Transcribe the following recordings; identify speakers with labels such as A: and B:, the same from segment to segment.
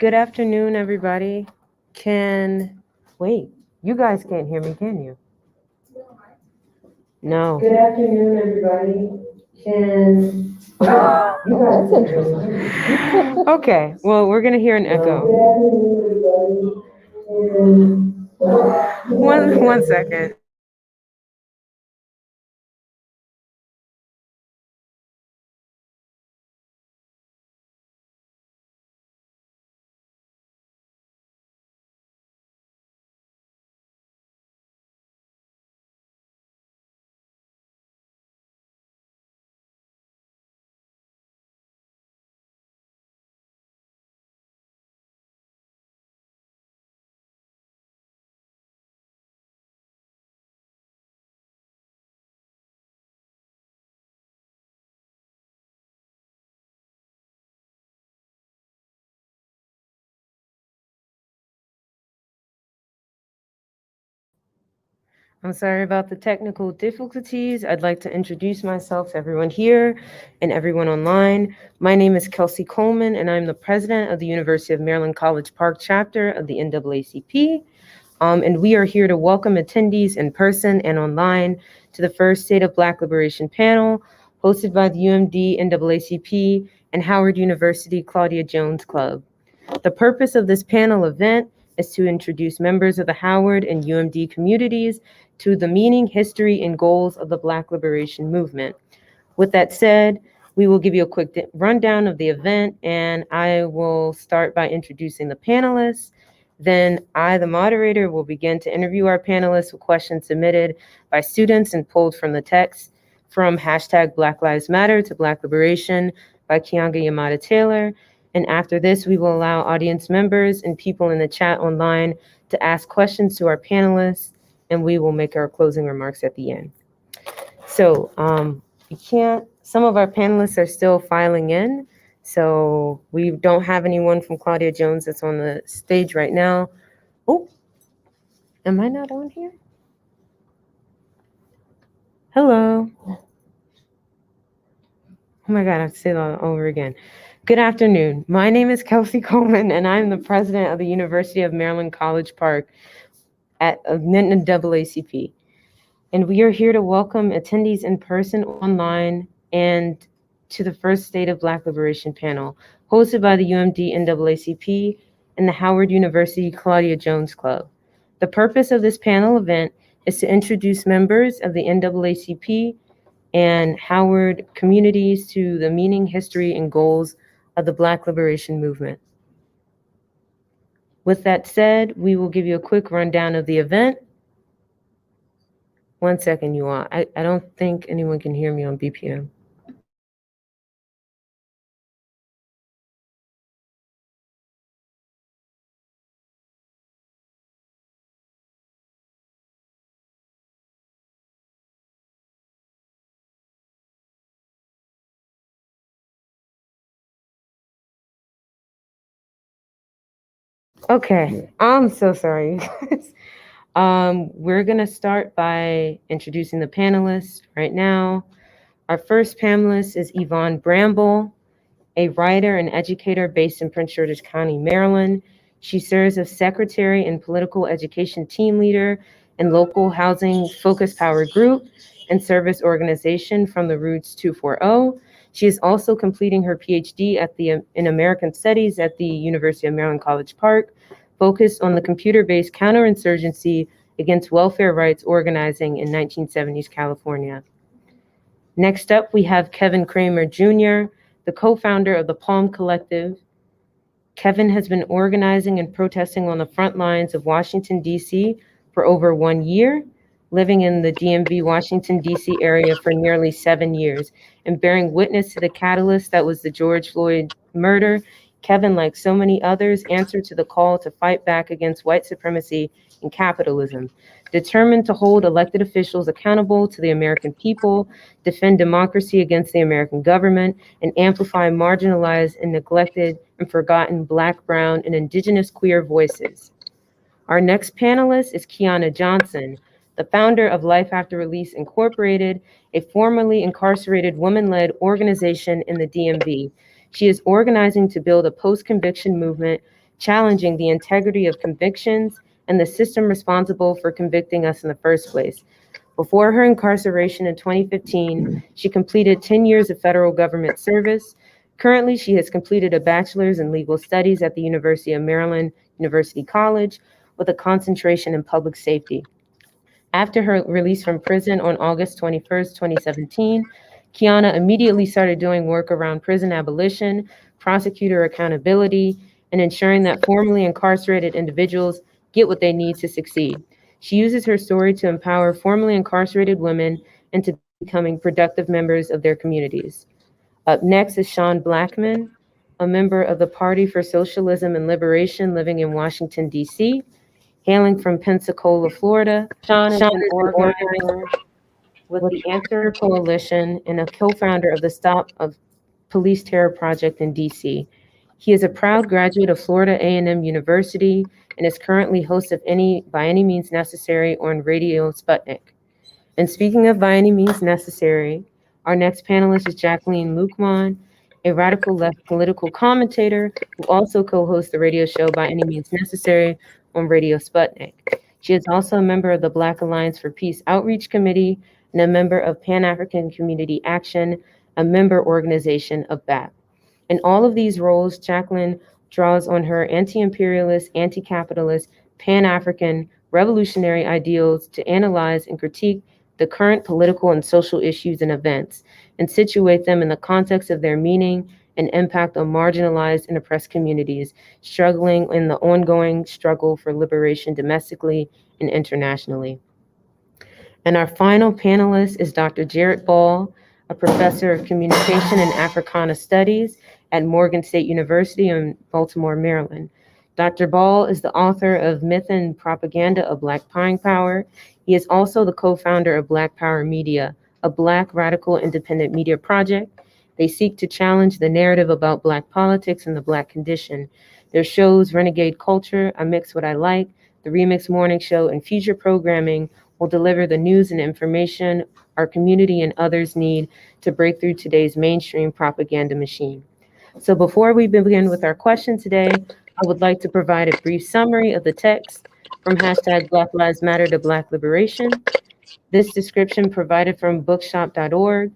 A: Good afternoon, everybody. Wait, you guys can't hear me, can you? No. Good afternoon, everybody. You guys can't hear me. Okay, well, we're going to hear an echo. One second. I'm sorry about the technical difficulties. I'd like to introduce myself to everyone here and everyone online. My name is Kelsey Coleman, and I'm the president of the University of Maryland College Park chapter of the NAACP. And we are here to welcome attendees in person and online to the first State of Black Liberation panel hosted by the UMD and NAACP and Howard University Claudia Jones Club. The purpose of this panel event is to introduce members of the Howard and UMD communities to the meaning, history, and goals of the Black Liberation Movement. With that said, we will give you a quick rundown of the event, and I will start by introducing the panelists. Then I, the moderator, will begin to interview our panelists with questions submitted by students and pulled from the text from hashtag Black Lives Matter to Black Liberation by Keeanga-Yamahtta Taylor. And after this, we will allow audience members and people in the chat online to ask questions to our panelists, and we will make our closing remarks at the end. So some of our panelists are still filing in, so we don't have anyone from Claudia Jones that's on the stage right now. Oh, am I not on here? Hello. Oh my God, I have to say that over again. Good afternoon. My name is Kelsey Coleman, and I'm the president of the University of Maryland College Park at NAACP. And we are here to welcome attendees in person, online, and to the first State of Black Liberation panel, hosted by the UMD and NAACP and the Howard University Claudia Jones Club. The purpose of this panel event is to introduce members of the NAACP and Howard communities to the meaning, history, and goals of the Black Liberation Movement. With that said, we will give you a quick rundown of the event. One second, you all. I don't think anyone can hear me on BPM. Okay, I'm so sorry, guys. We're gonna start by introducing the panelists right now. Our first panelist is Yvonne Bramble, a writer and educator based in Prince George's County, Maryland. She serves as secretary and political education team leader in local housing focused power group and service organization from the Roots 240. She is also completing her PhD in American Studies at the University of Maryland College Park, focused on the computer-based counterinsurgency against welfare rights organizing in 1970s California. Next up, we have Kevin Kramer Jr., the co-founder of the Palm Collective. Kevin has been organizing and protesting on the front lines of Washington, D.C. for over 1 year, living in the DMV, Washington, D.C. area for nearly 7 years, and bearing witness to the catalyst that was the George Floyd murder. Kevin, like so many others, answered to the call to fight back against white supremacy and capitalism, determined to hold elected officials accountable to the American people, defend democracy against the American government, and amplify marginalized and neglected and forgotten Black, Brown, and Indigenous queer voices. Our next panelist is Kiana Johnson, the founder of Life After Release Incorporated, a formerly incarcerated woman-led organization in the DMV. She is organizing to build a post-conviction movement challenging the integrity of convictions and the system responsible for convicting us in the first place. Before her incarceration in 2015, she completed 10 years of federal government service. Currently, she has completed a bachelor's in legal studies at the University of Maryland University College with a concentration in public safety. After her release from prison on August 21st, 2017, Quiana immediately started doing work around prison abolition, prosecutor accountability, and ensuring that formerly incarcerated individuals get what they need to succeed. She uses her story to empower formerly incarcerated women into becoming productive members of their communities. Up next is Sean Blackman, a member of the Party for Socialism and Liberation living in Washington, D.C. Hailing from Pensacola, Florida, Sean is an organizer with the Answer Coalition and a co-founder of the Stop of Police Terror Project in DC. He is a proud graduate of Florida A&M University and is currently host of By Any Means Necessary on Radio Sputnik. And speaking of By Any Means Necessary, our next panelist is Jacqueline Luqman, a radical left political commentator who also co-hosts the radio show By Any Means Necessary on Radio Sputnik. She is also a member of the Black Alliance for Peace Outreach Committee and a member of Pan-African Community Action, a member organization of BAP. In all of these roles, Jacqueline draws on her anti-imperialist, anti-capitalist, Pan-African, revolutionary ideals to analyze and critique the current political and social issues and events, and situate them in the context of their meaning and impact on marginalized and oppressed communities, struggling in the ongoing struggle for liberation domestically and internationally. And our final panelist is Dr. Jarrett Ball, a professor of communication and Africana studies at Morgan State University in Baltimore, Maryland. Dr. Ball is the author of Myth and Propaganda of Black Power. He is also the co-founder of Black Power Media, a Black radical independent media project. They seek to challenge the narrative about Black politics and the Black condition. Their shows, Renegade Culture, I Mix What I Like, The Remix Morning Show, and future programming will deliver the news and information our community and others need to break through today's mainstream propaganda machine. So before we begin with our question today, I would like to provide a brief summary of the text from hashtag Black Lives Matter to Black Liberation. This description provided from bookshop.org.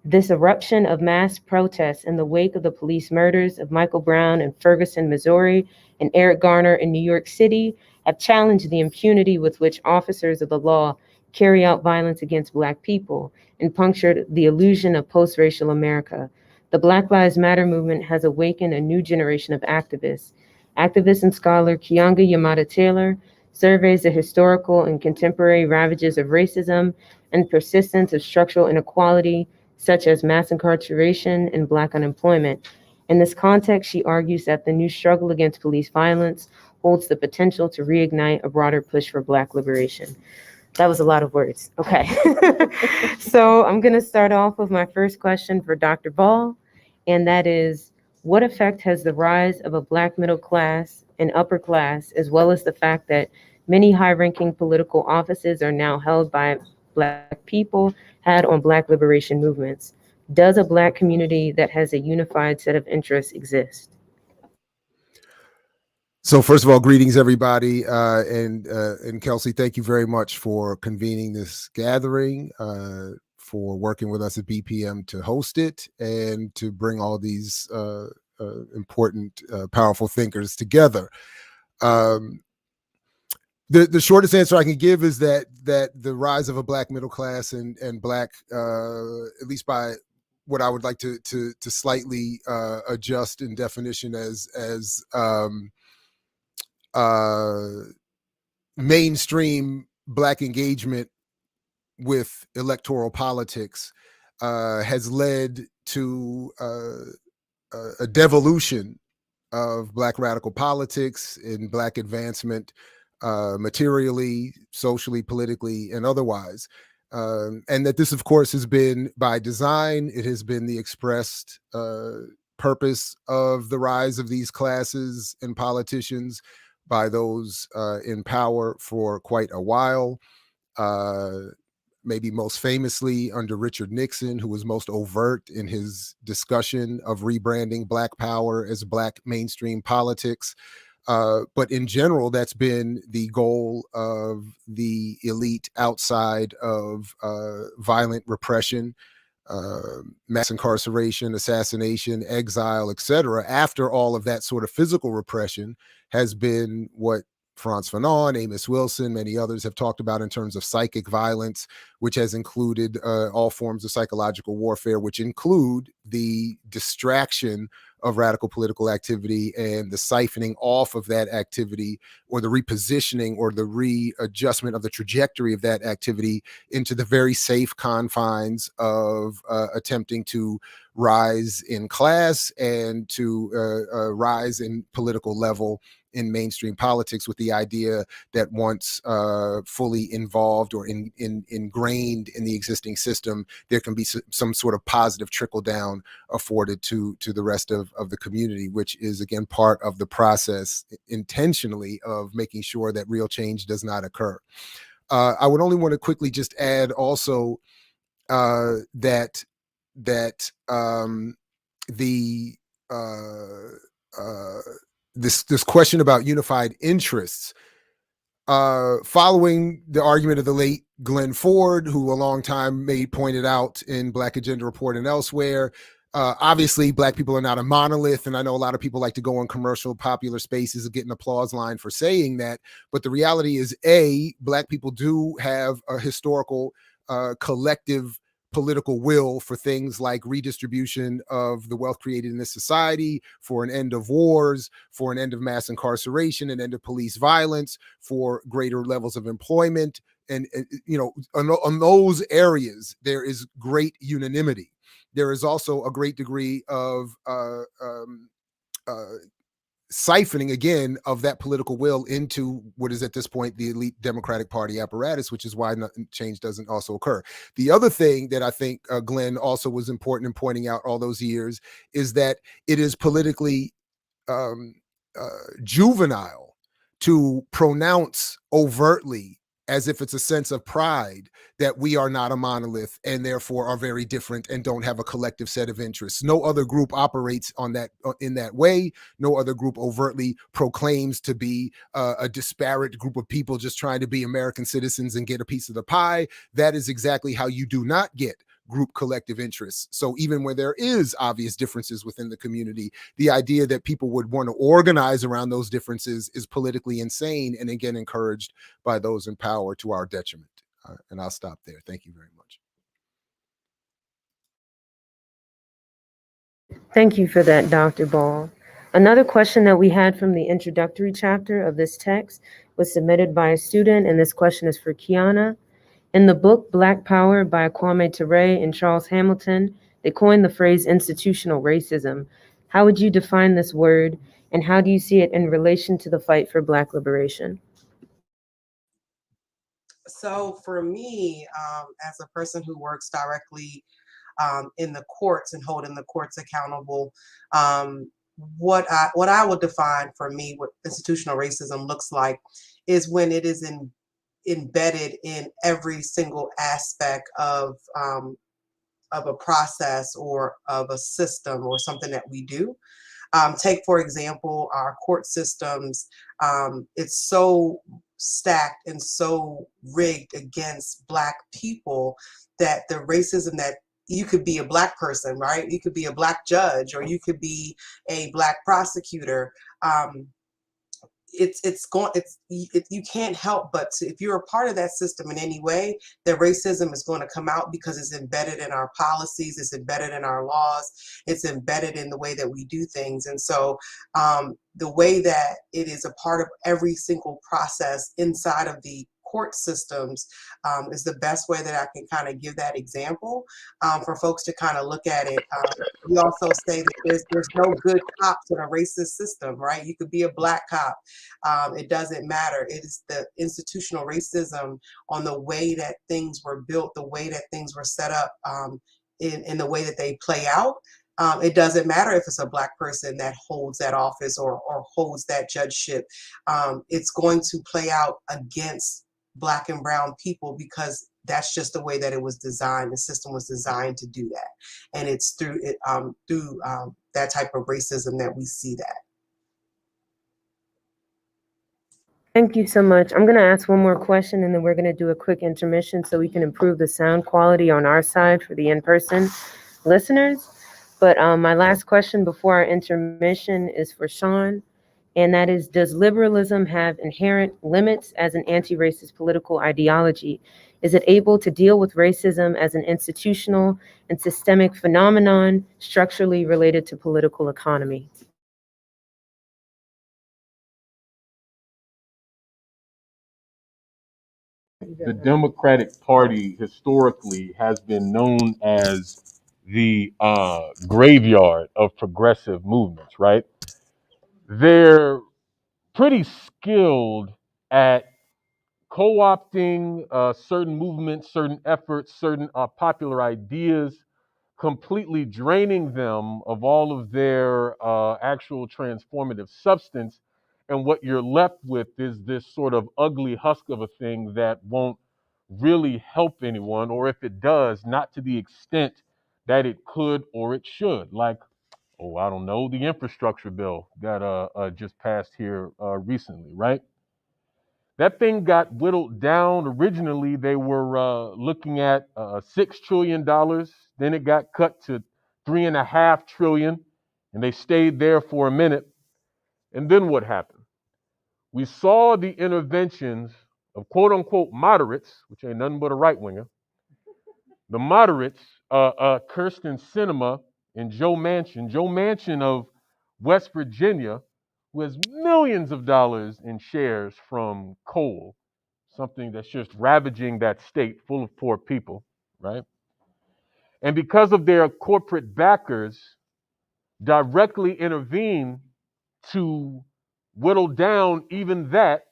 A: This eruption of mass protests in the wake of the police murders of Michael Brown in Ferguson, Missouri, and Eric Garner in New York City have challenged the impunity with which officers of the law carry out violence against Black people and punctured the illusion of post-racial America. The Black Lives Matter movement has awakened a new generation of activists. Activist and scholar Keeanga-Yamahtta Taylor surveys the historical and contemporary ravages of racism and persistence of structural inequality, such as mass incarceration and Black unemployment. In this context, she argues that the new struggle against police violence holds the potential to reignite a broader push for Black liberation. That was a lot of words. Okay. So I'm going to start off with my first question for Dr. Ball, and that is, what effect has the rise of a Black middle class and upper class, as well as the fact that many high-ranking political offices are now held by Black people, had on Black liberation movements? Does a Black community that has a unified set of interests exist?
B: So first of all, greetings, everybody. And Kelsey, thank you very much for convening this gathering, for working with us at BPM to host it, and to bring all these important, powerful thinkers together. The shortest answer I can give is that the rise of a Black middle class and Black, at least by what I would like to slightly adjust in definition as mainstream Black engagement with electoral politics has led to a devolution of Black radical politics and Black advancement, materially, socially, politically, and otherwise. And that this, of course, has been by design. It has been the expressed purpose of the rise of these classes and politicians by those in power for quite a while. Maybe most famously under Richard Nixon, who was most overt in his discussion of rebranding Black power as Black mainstream politics. But in general, that's been the goal of the elite outside of violent repression, mass incarceration, assassination, exile, etc. After all of that sort of physical repression has been what Frantz Fanon, Amos Wilson, many others have talked about in terms of psychic violence, which has included all forms of psychological warfare, which include the distraction of radical political activity and the siphoning off of that activity, or the repositioning or the readjustment of the trajectory of that activity into the very safe confines of attempting to rise in class and to rise in political level in mainstream politics, with the idea that once fully involved or ingrained in the existing system, there can be some sort of positive trickle down afforded to the rest of the community, which is again part of the process intentionally of making sure that real change does not occur. I would only want to quickly just add also that this question about unified interests, following the argument of the late Glenn Ford, who a long time pointed out in Black Agenda Report and elsewhere, obviously Black people are not a monolith, and I know a lot of people like to go on commercial popular spaces and get an applause line for saying that, but the reality is, Black people do have a historical collective political will for things like redistribution of the wealth created in this society, for an end of wars, for an end of mass incarceration, an end of police violence, for greater levels of employment. And you know, on those areas, there is great unanimity. There is also a great degree of siphoning again of that political will into what is at this point the elite Democratic Party apparatus, which is why change doesn't also occur. The other thing that I think Glenn also was important in pointing out all those years is that it is politically juvenile to pronounce overtly, as if it's a sense of pride, that we are not a monolith and therefore are very different and don't have a collective set of interests. No other group operates on that in that way. No other group overtly proclaims to be a disparate group of people just trying to be American citizens and get a piece of the pie. That is exactly how you do not get group collective interests. So even where there is obvious differences within the community, the idea that people would want to organize around those differences is politically insane, and again encouraged by those in power to our detriment. And I'll stop there. Thank you very much.
A: Thank you for that, Dr. Ball. Another question that we had from the introductory chapter of this text was submitted by a student, and this question is for Kiana. In the book Black Power by Kwame Ture and Charles Hamilton, they coined the phrase institutional racism. How would you define this word, and how do you see it in relation to the fight for Black liberation?
C: So for me, as a person who works directly in the courts and holding the courts accountable, what I would define for me what institutional racism looks like is when it is embedded in every single aspect of a process or of a system or something that we do. Take, for example, our court systems. It's so stacked and so rigged against Black people that the racism that you could be a Black person, right? You could be a Black judge, or you could be a Black prosecutor. You can't help but if you're a part of that system in any way, that racism is going to come out because it's embedded in our policies, it's embedded in our laws, it's embedded in the way that we do things. And so the way that it is a part of every single process inside of the court systems is the best way that I can kind of give that example for folks to kind of look at it. We also say that there's no good cops in a racist system, right? You could be a Black cop. It doesn't matter. It is the institutional racism on the way that things were built, the way that things were set up, in the way that they play out. It doesn't matter if it's a Black person that holds that office or holds that judgeship. It's going to play out against Black and brown people because that's just the way that it was designed. The system was designed to do that, and it's through that type of racism that we see that.
A: Thank you so much. I'm going to ask one more question and then we're going to do a quick intermission so we can improve the sound quality on our side for the in-person listeners. But my last question before our intermission is for Sean, and that is, does liberalism have inherent limits as an anti-racist political ideology? Is it able to deal with racism as an institutional and systemic phenomenon structurally related to political economy?
D: The Democratic Party historically has been known as the graveyard of progressive movements, right? They're pretty skilled at co-opting certain movements, certain efforts, certain popular ideas, completely draining them of all of their actual transformative substance. And what you're left with is this sort of ugly husk of a thing that won't really help anyone, or if it does, not to the extent that it could or it should. Like, oh, I don't know, the infrastructure bill that just passed here recently, right? That thing got whittled down. Originally, they were looking at $6 trillion. Then it got cut to $3.5 trillion, and they stayed there for a minute. And then what happened? We saw the interventions of quote unquote moderates, which ain't nothing but a right winger. The moderates, Kirsten Sinema and Joe Manchin of West Virginia, who has millions of dollars in shares from coal, something that's just ravaging that state full of poor people, right? And because of their corporate backers, directly intervene to whittle down even that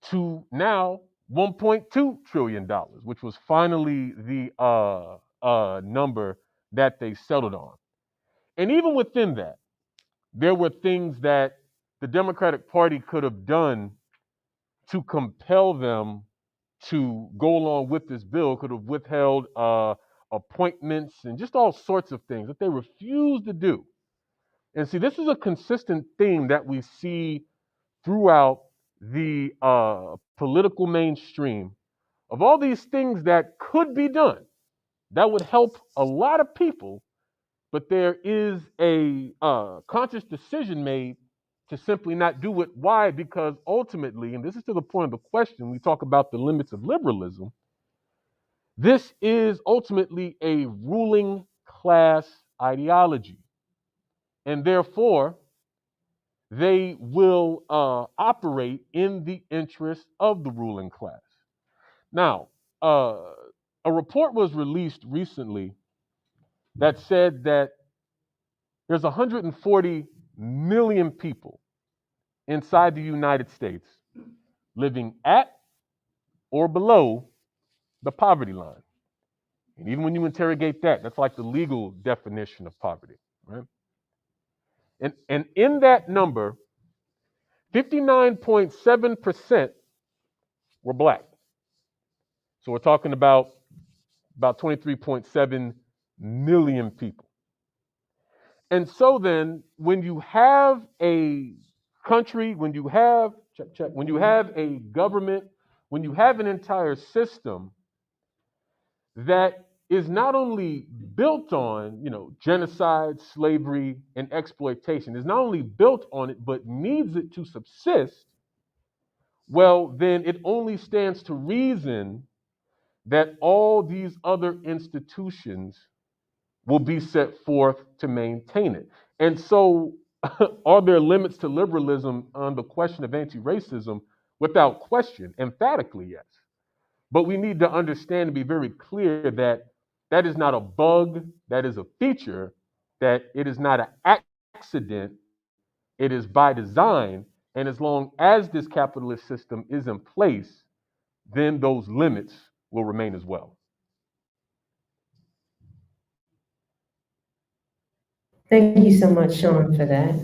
D: to now $1.2 trillion, which was finally the number that they settled on. And even within that, there were things that the Democratic Party could have done to compel them to go along with this bill, could have withheld appointments and just all sorts of things that they refused to do. And see, this is a consistent theme that we see throughout the political mainstream of all these things that could be done that would help a lot of people, but there is a conscious decision made to simply not do it. Why? Because ultimately, and this is to the point of the question, we talk about the limits of liberalism. This is ultimately a ruling class ideology. And therefore, they will operate in the interest of the ruling class. Now, a report was released recently that said that there's 140 million people inside the United States living at or below the poverty line. And even when you interrogate that, that's like the legal definition of poverty, right? And in that number, 59.7% were black. So we're talking about 23.7 million people. And so then when you have a country, when you have when you have a government, when you have an entire system that is not only built on, genocide, slavery, and exploitation, is not only built on it, but needs it to subsist, well, then it only stands to reason that all these other institutions will be set forth to maintain it. And so, are there limits to liberalism on the question of anti-racism? Without question, emphatically, yes. But we need to understand and be very clear that that is not a bug, that is a feature, that it is not an accident, it is by design. And as long as this capitalist system is in place, then those limits will remain as well.
A: Thank you so much, Sean, for that.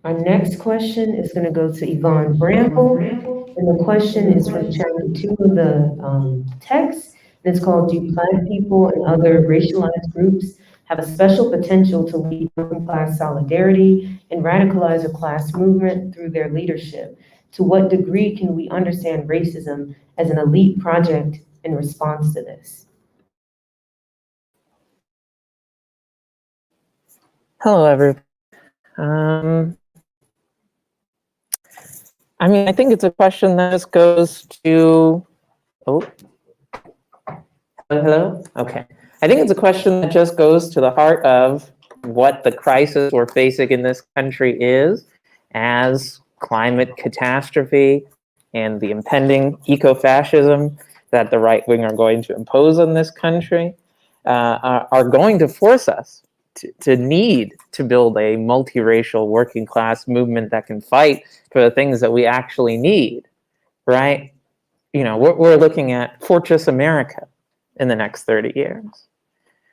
A: Our next question is going to go to Yvonne Bramble, and the question is from chapter 2 of the text, and it's called, "Do Black people and other racialized groups have a special potential to lead working class solidarity and radicalize a class movement through their leadership? To what degree can we understand racism as an elite project in response to this?
E: Hello, everyone. I mean, I think it's a question that just goes to, hello? Okay. I think it's a question that just goes to the heart of what the crisis we're facing in this country is, as climate catastrophe and the impending eco-fascism that the right wing are going to impose on this country are going to force us to need to build a multiracial working class movement that can fight for the things that we actually need, right? You know, we're looking at Fortress America in the next 30 years,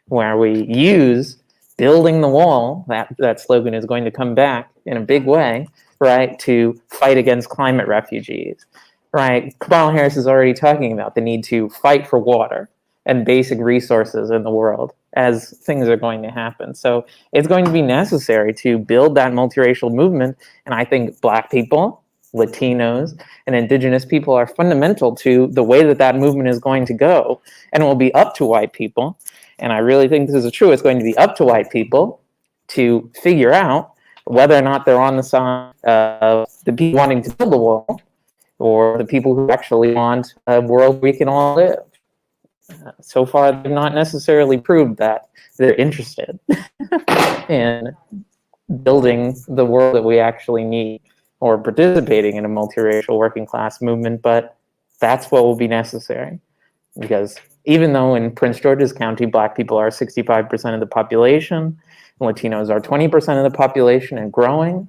E: where we use building the wall, that slogan is going to come back in a big way, right, to fight against climate refugees, right? Kamala Harris is already talking about the need to fight for water and basic resources in the world as things are going to happen. So it's going to be necessary to build that multiracial movement. And I think Black people, Latinos, and Indigenous people are fundamental to the way that that movement is going to go. And it will be up to white people. And I really think this is true. It's going to be up to white people to figure out whether or not they're on the side of the people wanting to build the wall or the people who actually want a world we can all live. So far, they've not necessarily proved that they're interested in building the world that we actually need or participating in a multiracial working class movement, but that's what will be necessary. Because even though in Prince George's County, Black people are 65% of the population, Latinos are 20% of the population and growing,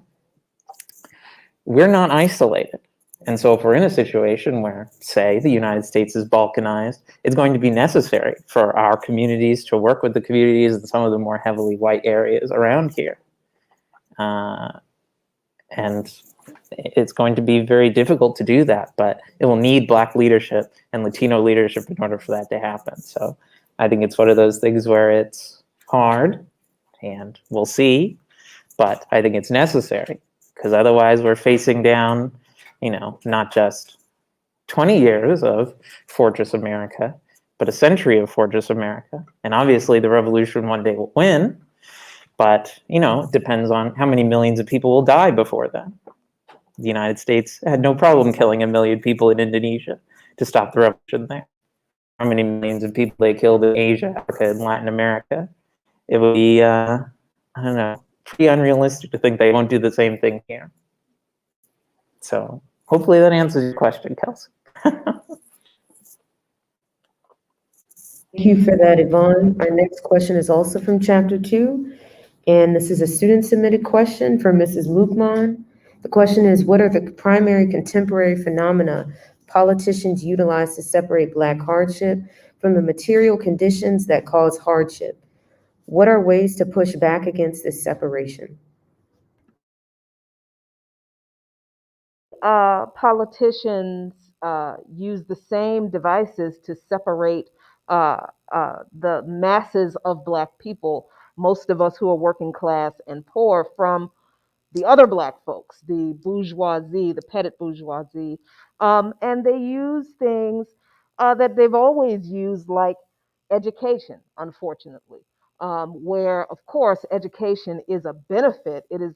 E: we're not isolated. And so if we're in a situation where, say, the United States is balkanized, it's going to be necessary for our communities to work with the communities in some of the more heavily white areas around here. And it's going to be very difficult to do that, but it will need Black leadership and Latino leadership in order for that to happen. So I think it's one of those things where it's hard, and we'll see, but I think it's necessary, because otherwise we're facing down, you know, not just 20 years of Fortress America, but a century of Fortress America. And obviously the revolution one day will win, but, you know, it depends on how many millions of people will die before then. The United States had no problem killing 1 million people in Indonesia to stop the revolution there. How many millions of people they killed in Asia, Africa, and Latin America? It would be, I don't know, pretty unrealistic to think they won't do the same thing here. So hopefully that answers your question, Kelsey.
A: Thank you for that, Yvonne. Our next question is also from Chapter 2, and this is a student-submitted question for Mrs. Luqman. The question is, what are the primary contemporary phenomena politicians utilize to separate Black hardship from the material conditions that cause hardship? What are ways to push back against this separation?
F: Politicians use the same devices to separate the masses of Black people, most of us who are working class and poor, from the other Black folks, the bourgeoisie, the petty bourgeoisie. And they use things that they've always used, like education, unfortunately. Where, of course, education is a benefit. It is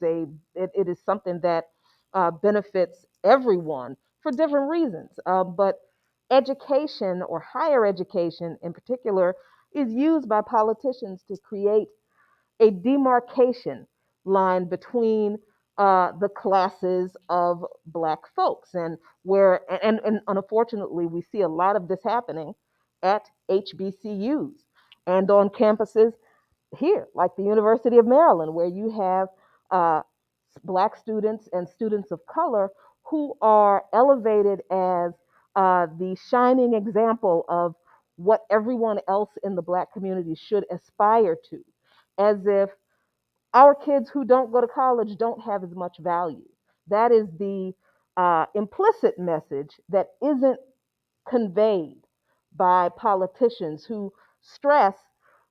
F: something that benefits everyone for different reasons. But education, or higher education in particular, is used by politicians to create a demarcation line between the classes of Black folks, and unfortunately we see a lot of this happening at HBCUs and on campuses here, like the University of Maryland, where you have Black students and students of color who are elevated as the shining example of what everyone else in the Black community should aspire to, as if our kids who don't go to college don't have as much value. That is the implicit message that isn't conveyed by politicians who stress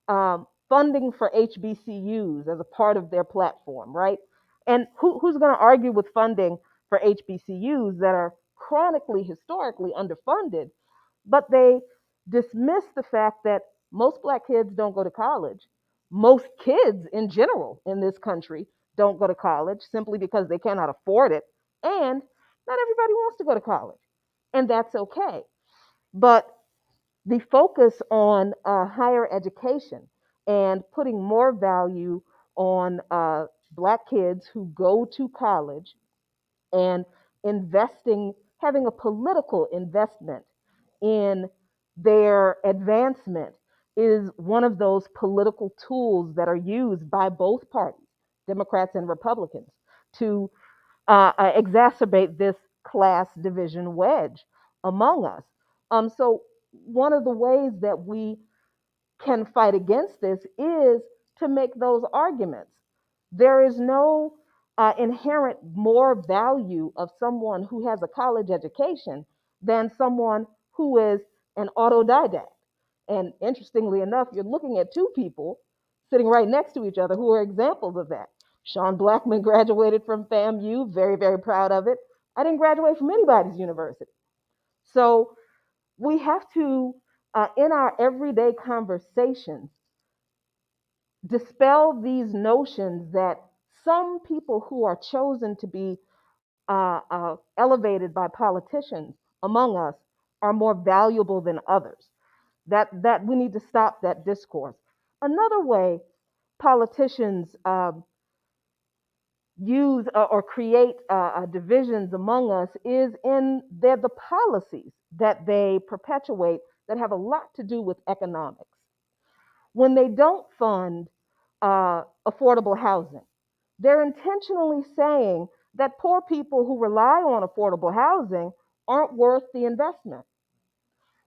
F: funding for HBCUs as a part of their platform, right? And who's going to argue with funding for HBCUs that are chronically, historically underfunded, but they dismiss the fact that most Black kids don't go to college. Most kids in general in this country don't go to college simply because they cannot afford it. And not everybody wants to go to college. And that's okay. But the focus on higher education and putting more value on Black kids who go to college and investing, having a political investment in their advancement is one of those political tools that are used by both parties, Democrats and Republicans, to exacerbate this class division wedge among us. So one of the ways that we can fight against this is to make those arguments. There is no inherent more value of someone who has a college education than someone who is an autodidact. And interestingly enough, you're looking at two people sitting right next to each other who are examples of that. Sean Blackman graduated from FAMU, very, very proud of it. I didn't graduate from anybody's university. So we have to, in our everyday conversations, dispel these notions that some people who are chosen to be elevated by politicians among us are more valuable than others. That we need to stop that discourse. Another way politicians use or create divisions among us is in the policies that they perpetuate that have a lot to do with economics. When they don't fund affordable housing, they're intentionally saying that poor people who rely on affordable housing aren't worth the investment.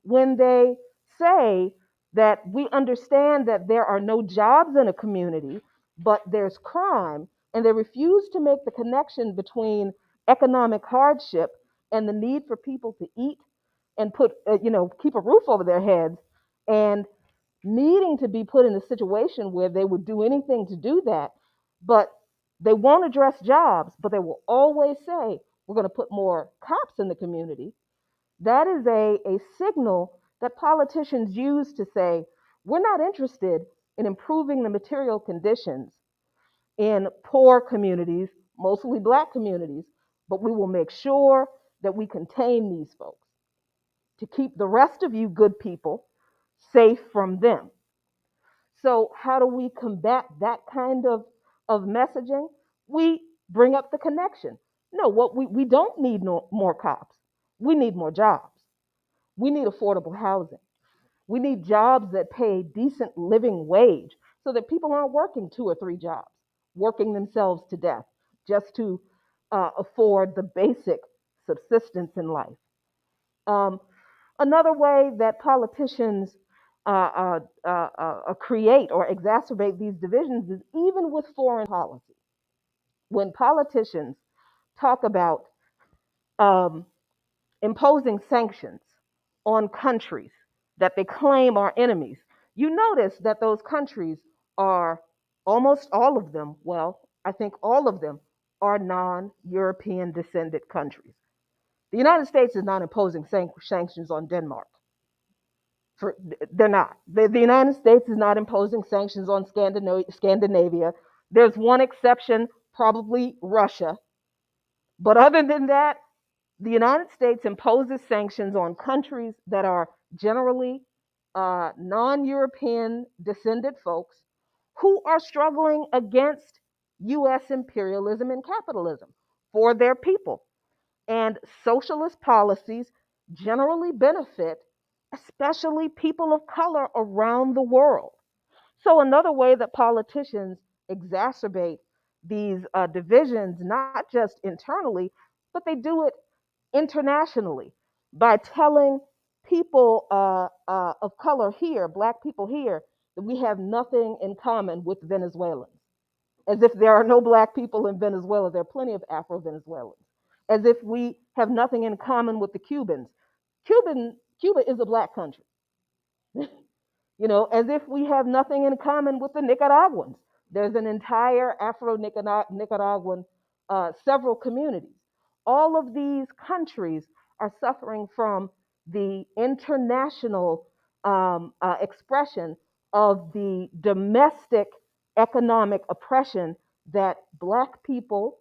F: When they say that we understand that there are no jobs in a community, but there's crime, and they refuse to make the connection between economic hardship and the need for people to eat and keep a roof over their heads, and needing to be put in a situation where they would do anything to do that, but they won't address jobs, but they will always say, we're going to put more cops in the community. That is a signal that politicians use to say, we're not interested in improving the material conditions in poor communities, mostly Black communities, but we will make sure that we contain these folks to keep the rest of you good people safe from them. So how do we combat that kind of messaging? We bring up the connection. No, what we don't need more cops. We need more jobs. We need affordable housing. We need jobs that pay a decent living wage so that people aren't working 2 or 3 jobs, working themselves to death just to afford the basic subsistence in life. Another way that politicians create or exacerbate these divisions is even with foreign policy. When politicians talk about um, imposing sanctions on countries that they claim are enemies, you notice that those countries are almost all of them, well, I think all of them are non-European descended countries. The United States is not imposing sanctions on Denmark. They're not. The United States is not imposing sanctions on Scandinavia. There's one exception, probably Russia. But other than that, the United States imposes sanctions on countries that are generally non-European descended folks who are struggling against U.S. imperialism and capitalism for their people. And socialist policies generally benefit, especially people of color around the world. So, another way that politicians exacerbate these divisions, not just internally, but they do it internationally by telling people of color here, Black people here, that we have nothing in common with Venezuelans. As if there are no Black people in Venezuela, there are plenty of Afro-Venezuelans. As if we have nothing in common with the Cubans. Cuba is a Black country. As if we have nothing in common with the Nicaraguans. There's an entire Afro-Nicaraguan, several communities. all of these countries are suffering from the international expression of the domestic economic oppression that Black people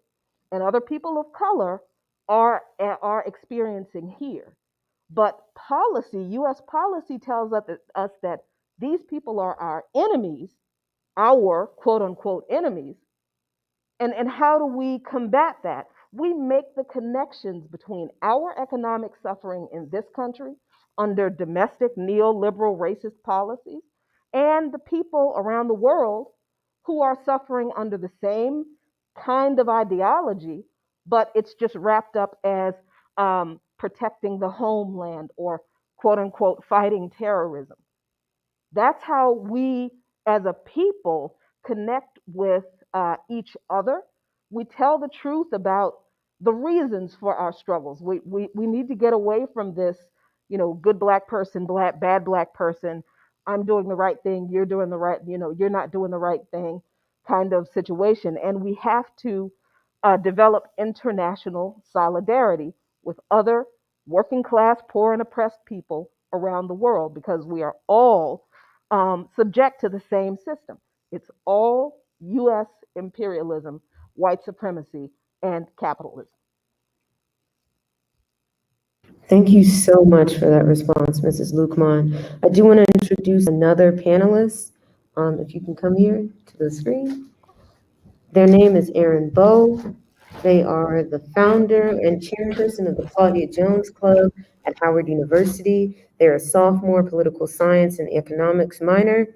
F: and other people of color are experiencing here. But policy, US policy tells us that these people are our enemies, our quote unquote enemies. And how do we combat that? We make the connections between our economic suffering in this country under domestic neoliberal racist policies and the people around the world who are suffering under the same kind of ideology, but it's just wrapped up as protecting the homeland or quote unquote fighting terrorism. That's how we as a people connect with each other. We tell the truth about the reasons for our struggles. We need to get away from this, good Black person, bad Black person, I'm doing the right thing, you're doing the right, you're not doing the right thing kind of situation. And we have to develop international solidarity with other working class, poor, and oppressed people around the world because we are all subject to the same system. It's all US imperialism, white supremacy, and capitalism.
A: Thank you so much for that response, Mrs. Luqman. I do want to introduce another panelist. If you can come here to the screen. Their name is Aaron Bowe. They are the founder and chairperson of the Claudia Jones Club at Howard University. They're a sophomore political science and economics minor.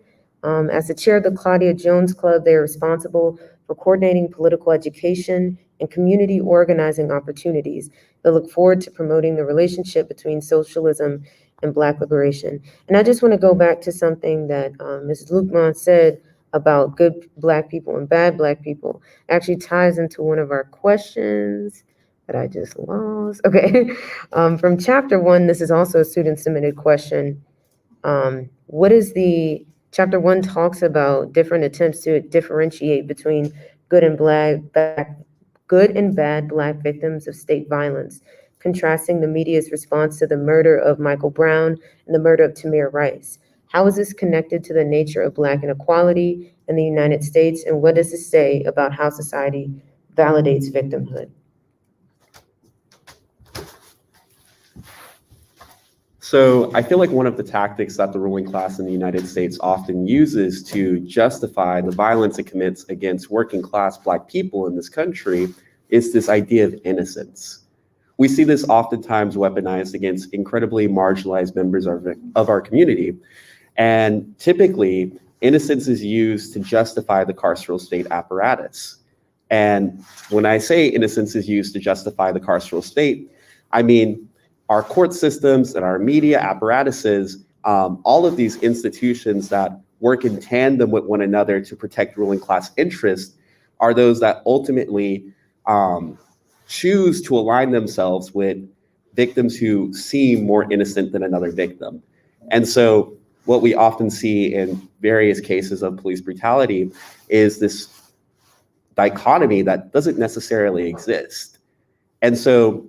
A: As the chair of the Claudia Jones Club, they are responsible for coordinating political education and community organizing opportunities. They look forward to promoting the relationship between socialism and Black liberation. And I just want to go back to something that Mrs. Luqman said about good Black people and bad Black people. Actually ties into one of our questions that I just lost. Okay, from chapter 1, this is also a student submitted question. What is the, chapter 1 talks about different attempts to differentiate between good and bad Black victims of state violence, contrasting the media's response to the murder of Michael Brown and the murder of Tamir Rice. How is this connected to the nature of Black inequality in the United States, and what does this say about how society validates victimhood?
G: So I feel like one of the tactics that the ruling class in the United States often uses to justify the violence it commits against working class Black people in this country is this idea of innocence. We see this oftentimes weaponized against incredibly marginalized members of our community. And typically, innocence is used to justify the carceral state apparatus. And when I say innocence is used to justify the carceral state, I mean our court systems and our media apparatuses, all of these institutions that work in tandem with one another to protect ruling class interests are those that ultimately choose to align themselves with victims who seem more innocent than another victim. And so what we often see in various cases of police brutality is this dichotomy that doesn't necessarily exist. And so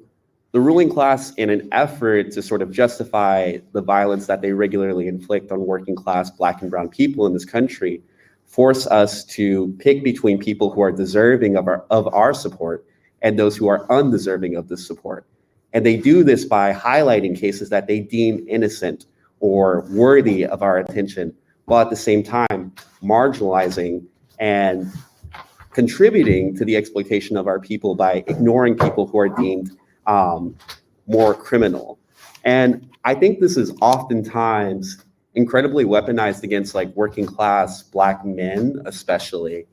G: the ruling class, in an effort to sort of justify the violence that they regularly inflict on working class Black and brown people in this country, force us to pick between people who are deserving of our support and those who are undeserving of this support. And they do this by highlighting cases that they deem innocent or worthy of our attention, while at the same time marginalizing and contributing to the exploitation of our people by ignoring people who are deemed more criminal. And I think this is oftentimes incredibly weaponized against like working class Black men, especially.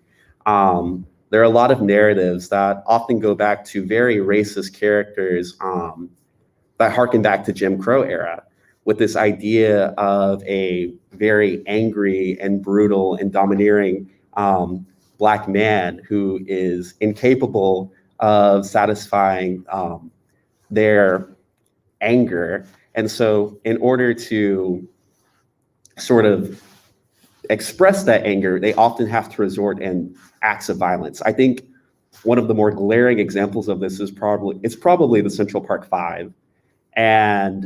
G: There are a lot of narratives that often go back to very racist characters that harken back to Jim Crow era, with this idea of a very angry and brutal and domineering Black man who is incapable of satisfying their anger. And so in order to sort of express that anger, they often have to resort in acts of violence. I think one of the more glaring examples of this is probably the Central Park Five. And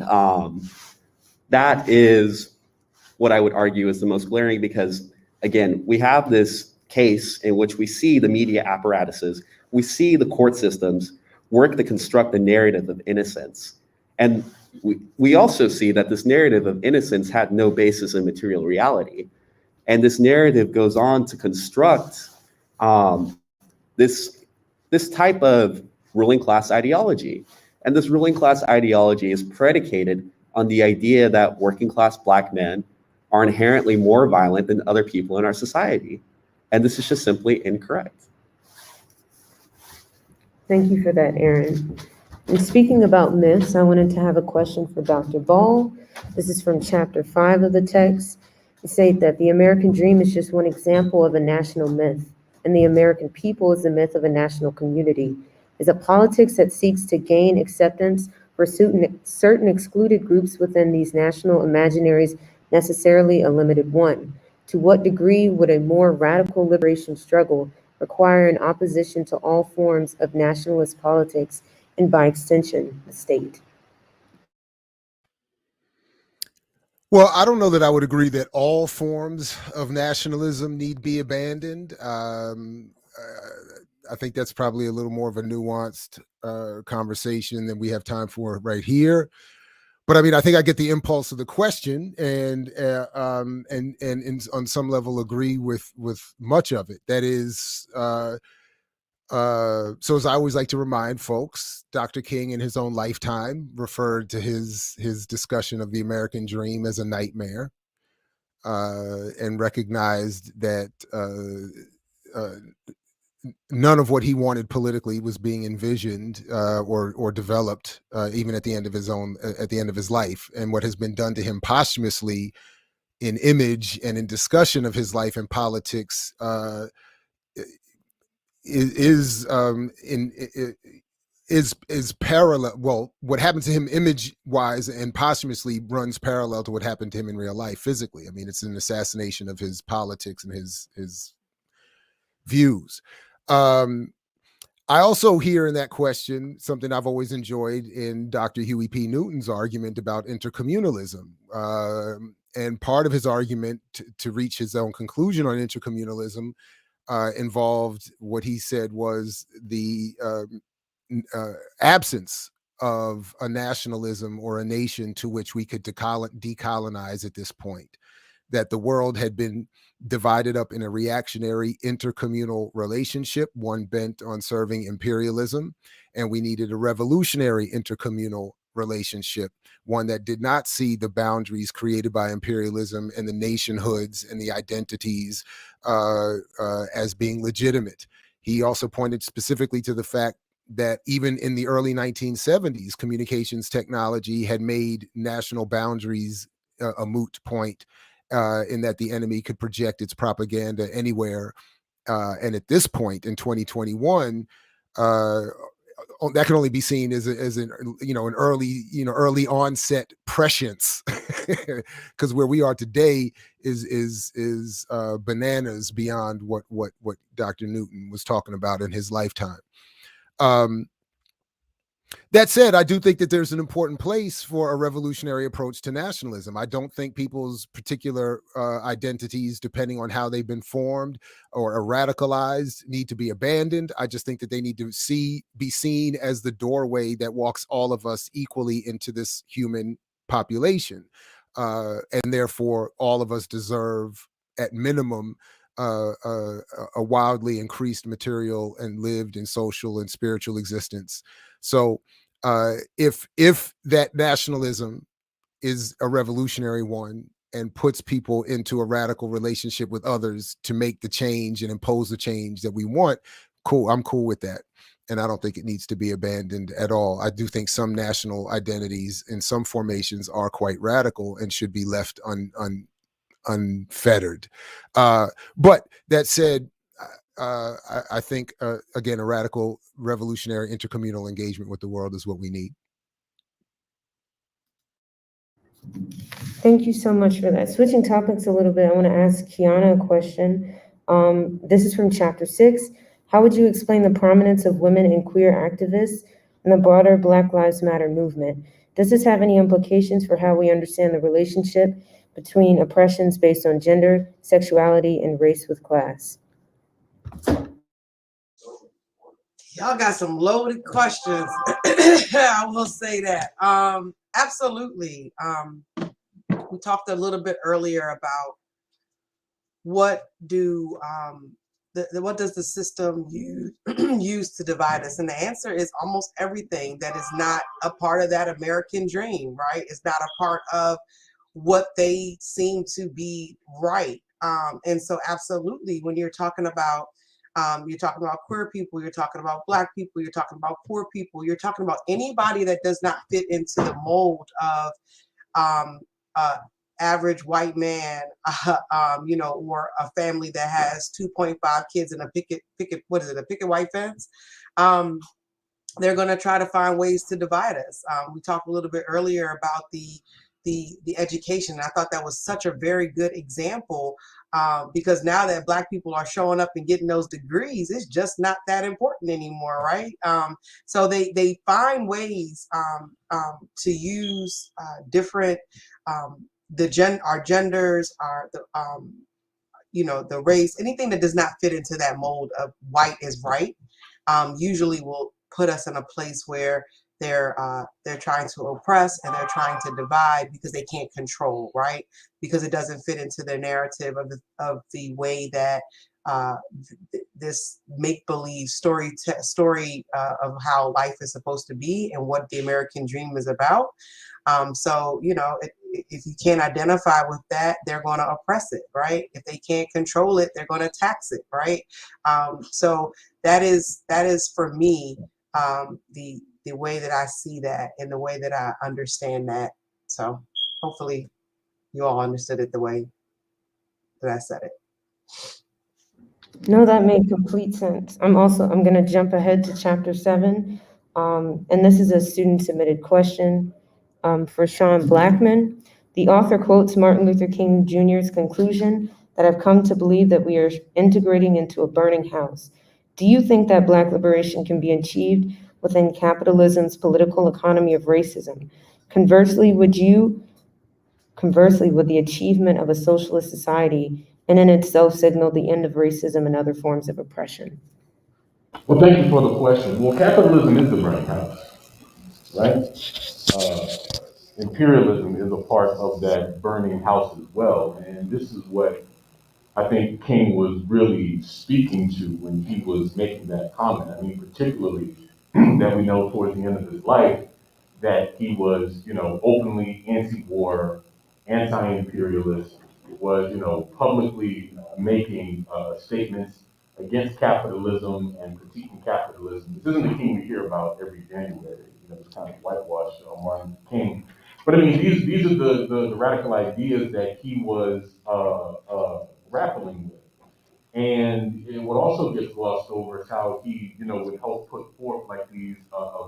G: that is what I would argue is the most glaring because, again, we have this case in which we see the media apparatuses, we see the court systems work to construct the narrative of innocence. And we also see that this narrative of innocence had no basis in material reality. And this narrative goes on to construct this type of ruling class ideology. And this ruling class ideology is predicated on the idea that working class Black men are inherently more violent than other people in our society. And this is just simply incorrect.
A: Thank you for that, Aaron. And speaking about myths, I wanted to have a question for Dr. Ball. This is from chapter 5 of the text. It states that the American dream is just one example of a national myth, and the American people is the myth of a national community. Is a politics that seeks to gain acceptance for certain excluded groups within these national imaginaries necessarily a limited one? To what degree would a more radical liberation struggle require an opposition to all forms of nationalist politics and, by extension, the state?
B: Well, I don't know that I would agree that all forms of nationalism need be abandoned. I think that's probably a little more of a nuanced conversation than we have time for right here. But I mean, I think I get the impulse of the question, and on some level agree with much of it. That is, so as I always like to remind folks, Dr. King in his own lifetime referred to his discussion of the American dream as a nightmare, and recognized that none of what he wanted politically was being envisioned or developed even at the end of his life. And what has been done to him posthumously in image and in discussion of his life and politics is parallel. Well, what happened to him image wise and posthumously runs parallel to what happened to him in real life physically. I mean, it's an assassination of his politics and his views. I also hear in that question something I've always enjoyed in Dr. Huey P. Newton's argument about intercommunalism. And part of his argument to reach his own conclusion on intercommunalism involved what he said was the absence of a nationalism or a nation to which we could decolonize at this point. That the world had been divided up in a reactionary intercommunal relationship, one bent on serving imperialism, and we needed a revolutionary intercommunal relationship, one that did not see the boundaries created by imperialism and the nationhoods and the identities as being legitimate. He also pointed specifically to the fact that even in the early 1970s, communications technology had made national boundaries a moot point, in that the enemy could project its propaganda anywhere. And at this point in 2021, that can only be seen as an early onset prescience, because where we are today is bananas beyond what Dr. Newton was talking about in his lifetime. That said, I do think that there's an important place for a revolutionary approach to nationalism. I don't think people's particular identities, depending on how they've been formed or are radicalized, need to be abandoned. I just think that they need to be seen as the doorway that walks all of us equally into this human population. And therefore, all of us deserve, at minimum, a wildly increased material and lived and social and spiritual existence. So if that nationalism is a revolutionary one and puts people into a radical relationship with others to make the change and impose the change that we want, cool, I'm cool with that. And I don't think it needs to be abandoned at all. I do think some national identities in some formations are quite radical and should be left unfettered. But that said, I think, again, a radical, revolutionary, intercommunal engagement with the world is what we need.
A: Thank you so much for that. Switching topics a little bit, I want to ask Kiana a question. This is from chapter 6. How would you explain the prominence of women and queer activists in the broader Black Lives Matter movement? Does this have any implications for how we understand the relationship between oppressions based on gender, sexuality, and race with class?
C: Y'all got some loaded questions. I will say that. Absolutely. We talked a little bit earlier about what does the system use to divide us? And the answer is almost everything that is not a part of that American dream, right? It's not a part of what they seem to be right. And so absolutely, when you're talking about queer people, you're talking about Black people, you're talking about poor people, you're talking about anybody that does not fit into the mold of average white man, or a family that has 2.5 kids and a picket white fence. They're going to try to find ways to divide us. We talked a little bit earlier about the education. I thought that was such a very good example, because now that Black people are showing up and getting those degrees, it's just not that important anymore, right? So they find ways to use different our genders, the race, anything that does not fit into that mold of white is right, usually will put us in a place where they're trying to oppress and they're trying to divide because they can't control, right? Because it doesn't fit into their narrative of the way that this make-believe story of how life is supposed to be and what the American dream is about. So, if you can't identify with that, they're going to oppress it, right? If they can't control it, they're going to tax it, right? So that is for me the way that I see that and the way that I understand that. So hopefully you all understood it the way that I said it.
A: No, that made complete sense. I'm going to jump ahead to chapter 7. And this is a student submitted question for Sean Blackman. The author quotes Martin Luther King Jr.'s conclusion that I've come to believe that we are integrating into a burning house. Do you think that Black liberation can be achieved within capitalism's political economy of racism? Conversely, would the achievement of a socialist society in and itself signal the end of racism and other forms of oppression?
D: Well, thank you for the question. Well, capitalism is the burning house, right? Imperialism is a part of that burning house as well. And this is what I think King was really speaking to when he was making that comment. I mean, particularly that we know towards the end of his life that he was, openly anti-war, anti-imperialist, was, publicly making statements against capitalism and critiquing capitalism. This isn't the King we hear about every January. It's kind of whitewashed Martin King. But I mean, these are the radical ideas that he was grappling with. And what also gets glossed over is how he, would help put forth like these